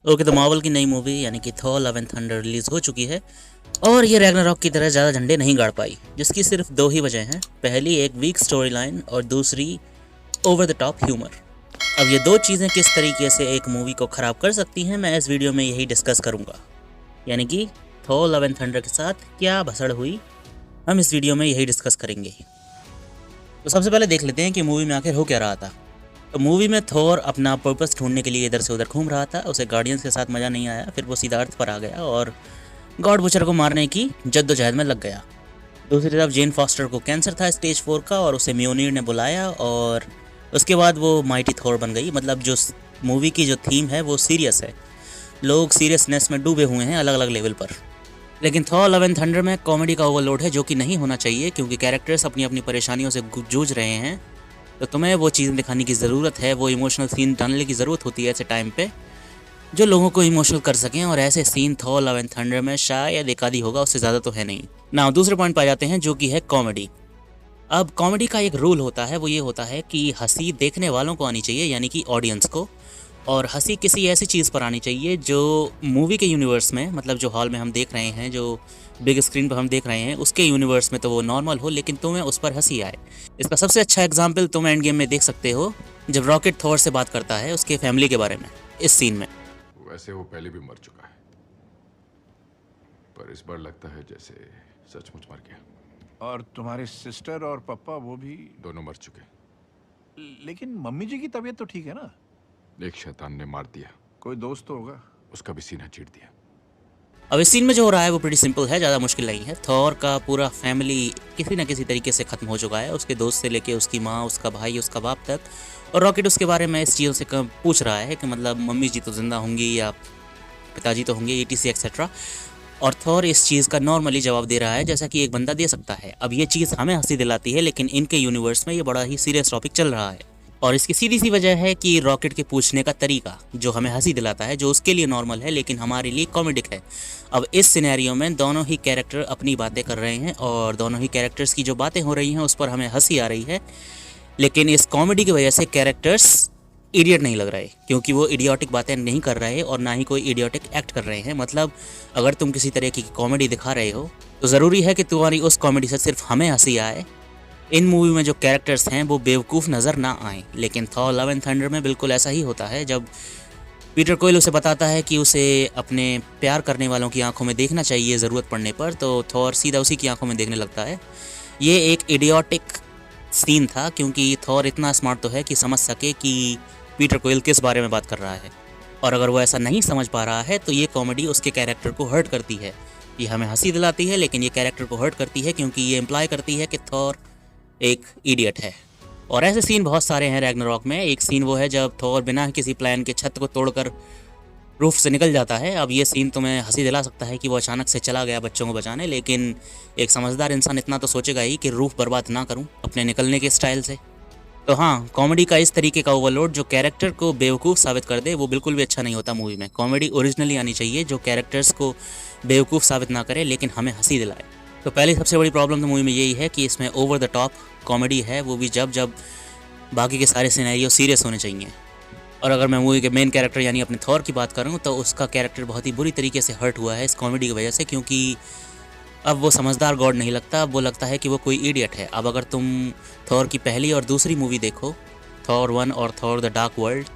Okay, तो Marvel की नई मूवी यानी कि Thor love and thunder release हो चुकी है और ये रैग्नारॉक की तरह ज़्यादा झंडे नहीं गाड़ पाई, जिसकी सिर्फ दो ही वजह हैं। पहली एक वीक स्टोरी लाइन और दूसरी ओवर द टॉप ह्यूमर। अब ये दो चीज़ें किस तरीके से एक मूवी को ख़राब कर सकती हैं, मैं इस वीडियो में यही डिस्कस करूँगा। यानी कि थॉर लव एंड थंडर के साथ क्या भसड़ हुई, हम इस वीडियो में यही डिस्कस करेंगे। तो सबसे पहले देख लेते हैं कि मूवी में आखिर हो क्या रहा था। तो मूवी में थॉर अपना पर्पस ढूंढने के लिए इधर से उधर घूम रहा था। उसे गार्डियंस के साथ मज़ा नहीं आया, फिर वो सीधा अर्थ पर आ गया और गॉड बुचर को मारने की जद्दोजहद में लग गया। दूसरी तरफ जेन फॉस्टर को कैंसर था स्टेज 4 का और उसे म्योनीर ने बुलाया और उसके बाद वो माइटी थॉर बन गई। मतलब जो मूवी की जो थीम है वो सीरियस है, लोग सीरियसनेस में डूबे हुए हैं अलग अलग लेवल पर। लेकिन थॉर लव एंड थंडर में कॉमेडी का ओवरलोड है, जो कि नहीं होना चाहिए, क्योंकि कैरेक्टर्स अपनी अपनी परेशानियों से जूझ रहे हैं। तो तुम्हें वो चीज़ें दिखाने की ज़रूरत है, वो इमोशनल सीन डालने की ज़रूरत होती है ऐसे टाइम पे, जो लोगों को इमोशनल कर सकें। और ऐसे scene Thor love and thunder में शायद एक आधी होगा, उससे ज़्यादा तो है नहीं ना। दूसरे पॉइंट पाए जाते हैं जो कि है कॉमेडी। अब कॉमेडी का एक रूल होता है, वो ये होता है कि हंसी देखने वालों को आनी चाहिए, यानी कि ऑडियंस को। और हंसी किसी ऐसी चीज़ पर आनी चाहिए जो मूवी के यूनिवर्स में, मतलब जो हॉल में हम देख रहे हैं, जो बिग स्क्रीन पर हम देख रहे हैं, उसके यूनिवर्स में तो वो नॉर्मल हो, लेकिन तुम्हें उस पर हंसी आए। इसका सबसे अच्छा एग्जाम्पल तुम एंड गेम में देख सकते हो, जब रॉकेट थॉर से बात करता है उसके फैमिली के बारे में इस सीन में। वैसे वो पहले भी मर चुका है, पर इस बार लगता है जैसे सचमुच मर गया। और तुम्हारे सिस्टर और पापा वो भी? दोनों मर चुके। लेकिन मम्मी जी की तबीयत तो ठीक है ना? एक शैतान ने मार दिया। कोई दोस्त तो होगा। उसका भी सीना चीर दिया। अब इस सीन में जो हो रहा है वो प्रीटी सिंपल है, ज़्यादा मुश्किल नहीं है। थॉर का पूरा फैमिली किसी न किसी तरीके से ख़त्म हो चुका है, उसके दोस्त से लेके उसकी माँ, उसका भाई, उसका बाप तक। और रॉकेट उसके बारे में इस चीज़ों से पूछ रहा है कि मतलब मम्मी जी तो ज़िंदा होंगी या पिताजी तो होंगे, ETC एक्सेट्रा। और थॉर इस चीज़ का नॉर्मली जवाब दे रहा है जैसा कि एक बंदा दे सकता है। अब ये चीज़ हमें हंसी दिलाती है, लेकिन इनके यूनिवर्स में ये बड़ा ही सीरियस टॉपिक चल रहा है। और इसकी सीधी सी वजह है कि रॉकेट के पूछने का तरीका जो हमें हंसी दिलाता है, जो उसके लिए नॉर्मल है लेकिन हमारे लिए कॉमेडिक है। अब इस सिनेरियो में दोनों ही कैरेक्टर अपनी बातें कर रहे हैं और दोनों ही कैरेक्टर्स की जो बातें हो रही हैं उस पर हमें हंसी आ रही है, लेकिन इस कॉमेडी की वजह से कैरेक्टर्स इडियट नहीं लग रहे, क्योंकि वो इडियोटिक बातें नहीं कर रहे और ना ही कोई इडियोटिक एक्ट कर रहे हैं। मतलब अगर तुम किसी तरह की कॉमेडी दिखा रहे हो तो ज़रूरी है कि तुम्हारी उस कॉमेडी से सिर्फ हमें हंसी आए, इन मूवी में जो कैरेक्टर्स हैं वो बेवकूफ़ नज़र ना आए। लेकिन थॉर लव एंड थंडर में बिल्कुल ऐसा ही होता है। जब पीटर कोयल उसे बताता है कि उसे अपने प्यार करने वालों की आंखों में देखना चाहिए ज़रूरत पड़ने पर, तो थॉर सीधा उसी की आंखों में देखने लगता है। ये एक इडियोटिक सीन था, क्योंकि थॉर इतना स्मार्ट तो है कि समझ सके कि पीटर कोयल किस बारे में बात कर रहा है। और अगर वो ऐसा नहीं समझ पा रहा है तो ये कॉमेडी उसके कैरेक्टर को हर्ट करती है। ये हमें हंसी दिलाती है, लेकिन ये कैरेक्टर को हर्ट करती है, क्योंकि ये इम्प्लाई करती है कि थॉर एक इडियट है। और ऐसे सीन बहुत सारे हैं रैग्नारॉक में। एक सीन वो है जब थॉर बिना किसी प्लान के छत को तोड़कर रूफ से निकल जाता है। अब ये सीन तुम्हें हंसी दिला सकता है कि वो अचानक से चला गया बच्चों को बचाने, लेकिन एक समझदार इंसान इतना तो सोचेगा ही कि रूफ बर्बाद ना करूं अपने निकलने के स्टाइल से। तो हाँ, कॉमेडी का इस तरीके का ओवरलोड जो कैरेक्टर को बेवकूफ़ साबित कर दे वो बिल्कुल भी अच्छा नहीं होता मूवी में। कॉमेडी ओरिजिनली आनी चाहिए जो कैरेक्टर्स को बेवकूफ़ साबित ना करे लेकिन हमें हंसी दिलाए। तो पहली सबसे बड़ी प्रॉब्लम तो मूवी में यही है कि इसमें ओवर द टॉप कॉमेडी है, वो भी जब जब बाकी के सारे सिनेरियो सीरियस होने चाहिए। और अगर मैं मूवी के मेन कैरेक्टर यानी अपने थॉर की बात करूं तो उसका कैरेक्टर बहुत ही बुरी तरीके से हर्ट हुआ है इस कॉमेडी की वजह से, क्योंकि अब वो समझदार गॉड नहीं लगता, अब वो लगता है कि वो कोई इडियट है। अब अगर तुम थॉर की पहली और दूसरी मूवी देखो, थॉर 1 और थॉर द डार्क वर्ल्ड,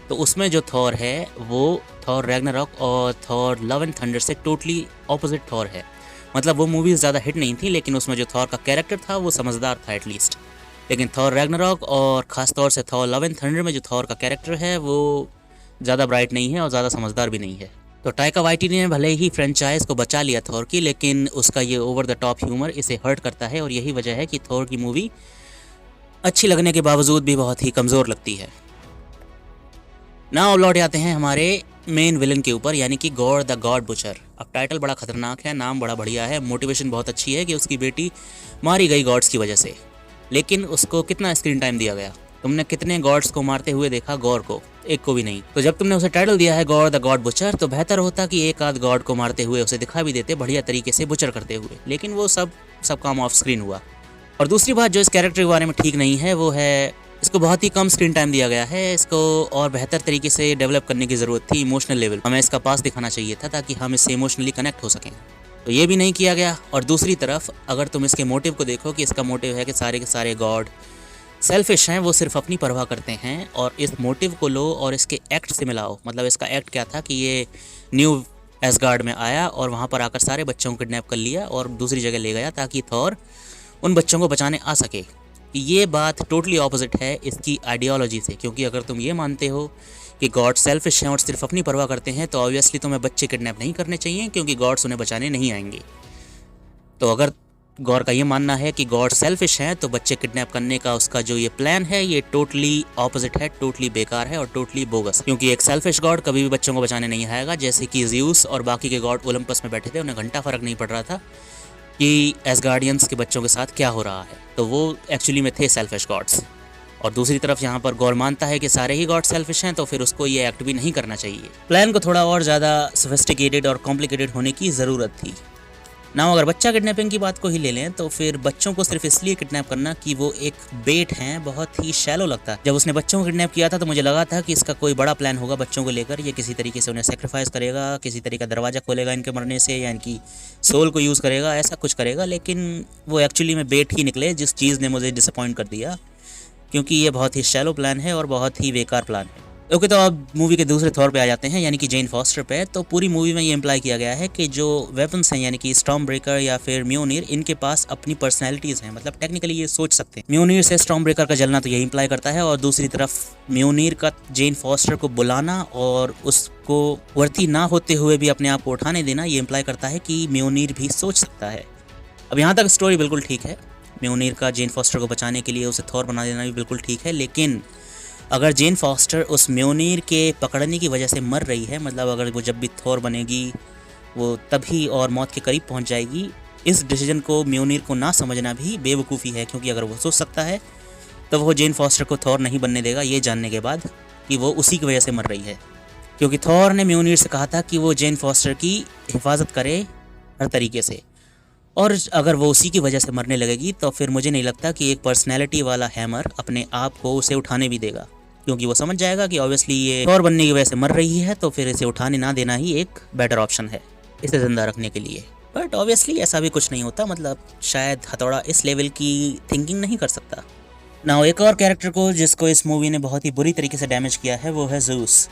तो उसमें जो थॉर है वो थॉर रैग्नारॉक और थॉर लव एंड थंडर से टोटली ऑपोजिट थॉर है। मतलब वो मूवीज़ ज़्यादा हिट नहीं थी, लेकिन उसमें जो थॉर का कैरेक्टर था वो समझदार था एटलीस्ट। लेकिन थॉर रैग्नारॉक और ख़ास तौर से थॉर लव एंड थंडर में जो थॉर का कैरेक्टर है वो ज़्यादा ब्राइट नहीं है और ज़्यादा समझदार भी नहीं है। तो टाइका वाइटिटी ने भले ही फ्रेंचाइज को बचा लिया थॉर की, लेकिन उसका ये ओवर द टॉप ह्यूमर इसे हर्ट करता है और यही वजह है कि थॉर की मूवी अच्छी लगने के बावजूद भी बहुत ही कमज़ोर लगती है। नाउ लौट आते हैं हमारे मेन विलन के ऊपर, यानी कि गॉड द गॉड बुचर। अब टाइटल बड़ा खतरनाक है, नाम बड़ा बढ़िया है, मोटिवेशन बहुत अच्छी है कि उसकी बेटी मारी गई गॉड्स की वजह से, लेकिन उसको कितना स्क्रीन टाइम दिया गया? तुमने कितने गॉड्स को मारते हुए देखा? गॉड को, एक को भी नहीं। तो जब तुमने उसे टाइटल दिया है गॉड द गॉड बुचर, तो बेहतर होता कि एक आध गॉड को मारते हुए उसे दिखा भी देते बढ़िया तरीके से बुचर करते हुए, लेकिन वो सब काम ऑफ स्क्रीन हुआ। और दूसरी बात जो इस कैरेक्टर के बारे में ठीक नहीं है वो है इसको बहुत ही कम स्क्रीन टाइम दिया गया है, इसको और बेहतर तरीके से डेवलप करने की ज़रूरत थी। इमोशनल लेवल हमें इसका पास दिखाना चाहिए था ताकि हम इससे इमोशनली कनेक्ट हो सकें, तो ये भी नहीं किया गया। और दूसरी तरफ अगर तुम इसके मोटिव को देखो कि इसका मोटिव है कि सारे के सारे गॉड सेल्फिश हैं, वो सिर्फ अपनी परवाह करते हैं, और इस मोटिव को लो और इसके एक्ट से मिलाओ। मतलब इसका एक्ट क्या था कि ये न्यू एसगार्ड में आया और वहाँ पर आकर सारे बच्चों को किडनैप कर लिया और दूसरी जगह ले गया ताकि थॉर उन बच्चों को बचाने आ सके। ये बात टोटली ऑपोजिट है इसकी आइडियोलॉजी से, क्योंकि अगर तुम ये मानते हो कि गॉड सेल्फिश हैं और सिर्फ अपनी परवाह करते हैं तो ऑब्वियसली तुम्हें बच्चे किडनैप नहीं करने चाहिए, क्योंकि गॉड्स उन्हें बचाने नहीं आएंगे। तो अगर गॉड का ये मानना है कि गॉड सेल्फिश हैं तो बच्चे किडनैप करने का उसका जो ये प्लान है ये टोटली ऑपोजिट है, टोटली बेकार है और टोटली बोगस। क्योंकि एक सेल्फिश गॉड कभी भी बच्चों को बचाने नहीं आएगा। जैसे कि ज़्यूस और बाकी के गॉड ओलंपस में बैठे थे, उन्हें घंटा फर्क नहीं पड़ रहा था कि एसगार्डियंस के बच्चों के साथ क्या हो रहा है, तो वो एक्चुअली में थे सेल्फिश गॉड्स। और दूसरी तरफ यहाँ पर गॉड मानता है कि सारे ही गॉड सेल्फिश हैं, तो फिर उसको ये एक्ट भी नहीं करना चाहिए। प्लान को थोड़ा और ज़्यादा सोफिस्टिकेटेड और कॉम्प्लिकेटेड होने की ज़रूरत थी ना। अगर बच्चा किडनैपिंग की बात को ही ले लें तो फिर बच्चों को सिर्फ इसलिए किडनैप करना कि वो एक बेट हैं, बहुत ही शैलो लगता है। जब उसने बच्चों को किडनैप किया था तो मुझे लगा था कि इसका कोई बड़ा प्लान होगा बच्चों को लेकर, ये किसी तरीके से उन्हें सेक्रीफाइस करेगा, किसी तरीके का दरवाज़ा खोलेगा इनके मरने से, या इनकी सोल को यूज़ करेगा, ऐसा कुछ करेगा। लेकिन वो एक्चुअली में बेट ही निकले, जिस चीज़ ने मुझे डिसअपॉइंट कर दिया, क्योंकि ये बहुत ही शैलो प्लान है और बहुत ही बेकार प्लान है। ओके, तो अब मूवी के दूसरे तौर पे आ जाते हैं, यानी कि जेन फॉस्टर पे। तो पूरी मूवी में ये इम्प्लाई किया गया है कि जो वेपन्स हैं, यानी कि स्टॉर्म ब्रेकर या फिर म्योनीर, इनके पास अपनी पर्सनैलिटीज़ हैं। मतलब टेक्निकली ये सोच सकते हैं। म्योनीर से स्टॉर्म ब्रेकर का जलना तो यही इम्प्लाई करता है, और दूसरी तरफ म्योनीर का जेन फॉस्टर को बुलाना और उसको वर्ती ना होते हुए भी अपने आप को उठाने देना, ये इम्प्लाई करता है कि म्योनीर भी सोच सकता है। अब यहाँ तक स्टोरी बिल्कुल ठीक है, म्योनीर का जेन फॉस्टर को बचाने के लिए उसे थॉर बना देना भी बिल्कुल ठीक है। लेकिन अगर जेन फॉस्टर उस म्योनीर के पकड़ने की वजह से मर रही है, मतलब अगर वो जब भी थॉर बनेगी वो तभी और मौत के करीब पहुंच जाएगी, इस डिसीजन को म्योनीर को ना समझना भी बेवकूफ़ी है। क्योंकि अगर वो सोच सकता है तो वो जेन फॉस्टर को थॉर नहीं बनने देगा, ये जानने के बाद कि वो उसी की वजह से मर रही है। क्योंकि थॉर ने म्योनीर से कहा था कि वो जेन फॉस्टर की हिफाजत करे हर तरीके से, और अगर वो उसी की वजह से मरने लगेगी तो फिर मुझे नहीं लगता कि एक पर्सनैलिटी वाला हैमर अपने आप को उसे उठाने भी देगा, क्योंकि वो समझ जाएगा कि ऑब्वियसली ये थॉर बनने की वजह से मर रही है, तो फिर इसे उठाने ना देना ही एक बेटर ऑप्शन है इसे ज़िंदा रखने के लिए। बट ऑब्वियसली ऐसा भी कुछ नहीं होता, मतलब शायद हथौड़ा इस लेवल की थिंकिंग नहीं कर सकता ना। एक और कैरेक्टर को जिसको इस मूवी ने बहुत ही बुरी तरीके से डैमेज किया है वो है ज़ूस।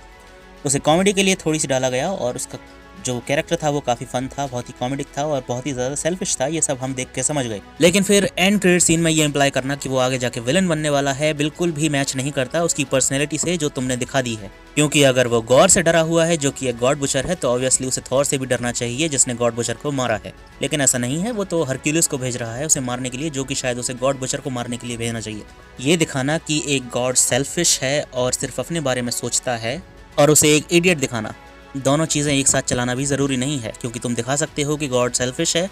उसे कॉमेडी के लिए थोड़ी सी डाला गया और उसका जो कैरेक्टर था वो काफ़ी फन था, बहुत ही कॉमेडिक था और बहुत ही ज़्यादा सेल्फिश था, ये सब हम देख के समझ गए। लेकिन फिर एंड क्रेडिट सीन में ये इम्प्लाई करना कि वो आगे जाके विलन बनने वाला है बिल्कुल भी मैच नहीं करता उसकी पर्सनैलिटी से जो तुमने दिखा दी है। क्योंकि अगर वो गॉड से डरा हुआ है जो कि एक गॉड बुचर है, तो ऑब्वियसली उसे थॉर से भी डरना चाहिए जिसने गॉड बुचर को मारा है। लेकिन ऐसा नहीं है, वो तो हरक्यूलिस को भेज रहा है उसे मारने के लिए, जो कि शायद उसे गॉड बुचर को मारने के लिए भेजना चाहिए। ये दिखाना कि एक गॉड सेल्फिश है और सिर्फ अपने बारे में सोचता है, और उसे एक इडियट दिखाना, दोनों चीज़ें एक साथ चलाना भी ज़रूरी नहीं है। क्योंकि तुम दिखा सकते हो कि गॉड सेल्फिश है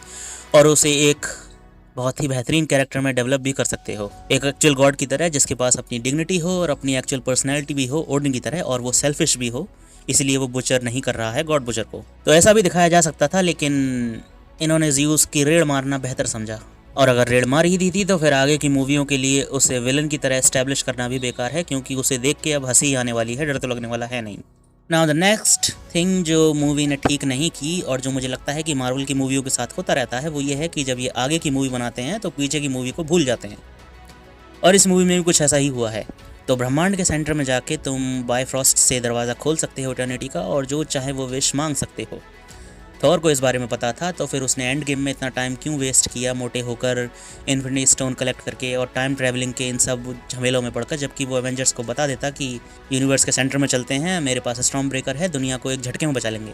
और उसे एक बहुत ही बेहतरीन कैरेक्टर में डेवलप भी कर सकते हो, एक एक्चुअल गॉड की तरह जिसके पास अपनी डिग्निटी हो और अपनी एक्चुअल पर्सनैलिटी भी हो ओडिन की तरह, और वो सेल्फिश भी हो, इसलिए वो बुचर नहीं कर रहा है गॉड बुचर को। तो ऐसा भी दिखाया जा सकता था, लेकिन इन्होंने ज़्यूस की रेड मारना बेहतर समझा। और अगर रेड मार ही दी थी तो फिर आगे की मूवियों के लिए उसे विलन की तरह एस्टैब्लिश करना भी बेकार है, क्योंकि उसे देख के अब हंसी आने वाली है, डर तो लगने वाला है नहीं। नाउ द नेक्स्ट थिंग जो मूवी ने ठीक नहीं की और जो मुझे लगता है कि मार्वल की मूवियों के साथ होता रहता है, वो ये है कि जब ये आगे की मूवी बनाते हैं तो पीछे की मूवी को भूल जाते हैं, और इस मूवी में भी कुछ ऐसा ही हुआ है। तो ब्रह्मांड के सेंटर में जाके तुम बायफ्रॉस्ट से दरवाज़ा खोल सकते हो इटर्निटी का, और जो चाहे वो विश मांग सकते हो। थॉर को इस बारे में पता था, तो फिर उसने एंड गेम में इतना टाइम क्यों वेस्ट किया मोटे होकर इन्फिनिटी स्टोन कलेक्ट करके और टाइम ट्रैवलिंग के इन सब झमेलों में पड़कर, जबकि वो एवेंजर्स को बता देता कि यूनिवर्स के सेंटर में चलते हैं, मेरे पास स्टॉर्म ब्रेकर है, दुनिया को एक झटके में बचा लेंगे।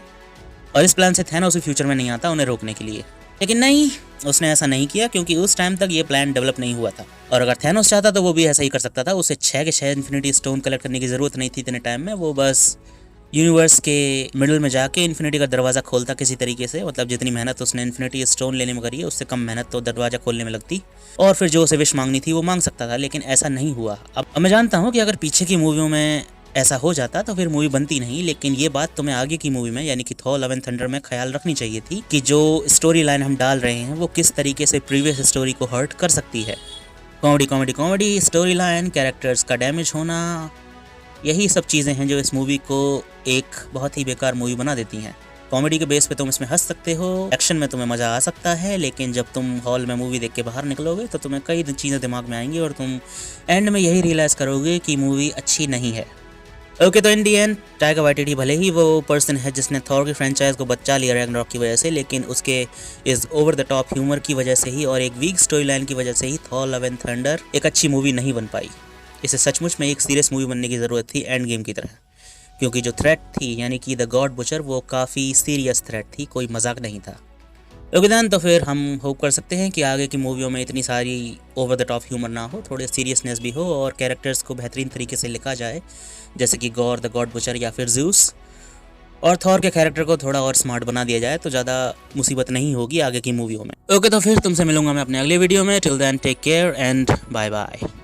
और इस प्लान से थैनोस फ्यूचर में नहीं आता उन्हें रोकने के लिए। लेकिन नहीं, उसने ऐसा नहीं किया, क्योंकि उस टाइम तक ये प्लान डेवलप नहीं हुआ था। और अगर थैनोस चाहता तो वो भी ऐसा ही कर सकता था, उसे 6 के 6 इन्फिनिटी स्टोन कलेक्ट करने की ज़रूरत नहीं थी इतने टाइम में। वो बस यूनिवर्स के मिडिल में जाके इन्फिनिटी का दरवाज़ा खोलता किसी तरीके से, मतलब जितनी मेहनत उसने इन्फिनिटी स्टोन लेने में करी है उससे कम मेहनत तो दरवाज़ा खोलने में लगती, और फिर जो उसे विश मांगनी थी वो मांग सकता था। लेकिन ऐसा नहीं हुआ। अब मैं जानता हूँ कि अगर पीछे की मूवियों में ऐसा हो जाता तो फिर मूवी बनती नहीं, लेकिन ये बात तुम्हें आगे की मूवी में यानी कि थॉर लव एंड थंडर में ख्याल रखनी चाहिए थी कि जो स्टोरी लाइन हम डाल रहे हैं वो किस तरीके से प्रीवियस स्टोरी को हर्ट कर सकती है। Comedy comedy comedy, story line, characters का डैमेज होना, यही सब चीज़ें हैं जो इस मूवी को एक बहुत ही बेकार मूवी बना देती हैं। कॉमेडी के बेस पे तुम इसमें हंस सकते हो, एक्शन में तुम्हें मज़ा आ सकता है, लेकिन जब तुम हॉल में मूवी देख के बाहर निकलोगे तो तुम्हें कई चीज़ें दिमाग में आएंगी और तुम एंड में यही रियलाइज़ करोगे कि मूवी अच्छी नहीं है। ओके, तो इन दी एंड टाइगा वाइटिटी भले ही वो पर्सन है जिसने थॉर की फ्रेंचाइज को बचा लिया रैग्नारॉक की वजह से, लेकिन उसके इस ओवर द टॉप ह्यूमर की वजह से ही और एक वीक स्टोरी लाइन की वजह से ही थॉर लव एंड थंडर एक अच्छी मूवी नहीं बन पाई। इसे सचमुच में एक सीरियस मूवी बनने की ज़रूरत थी एंड गेम की तरह, क्योंकि जो थ्रेट थी यानी कि द गॉड बुचर वो काफ़ी सीरियस थ्रेट थी, कोई मजाक नहीं था। ओके देन, तो फिर हम होप कर सकते हैं कि आगे की मूवियों में इतनी सारी ओवर द टॉप ह्यूमर ना हो, थोड़े सीरियसनेस भी हो और कैरेक्टर्स को बेहतरीन तरीके से लिखा जाए, जैसे कि गॉर द गॉड बुचर या फिर ज़्यूस, और थॉर के कैरेक्टर को थोड़ा और स्मार्ट बना दिया जाए तो ज़्यादा मुसीबत नहीं होगी आगे की मूवियों में। ओके, तो फिर तुमसे मिलूंगा मैं अपने अगले वीडियो में। Till then take care and bye bye.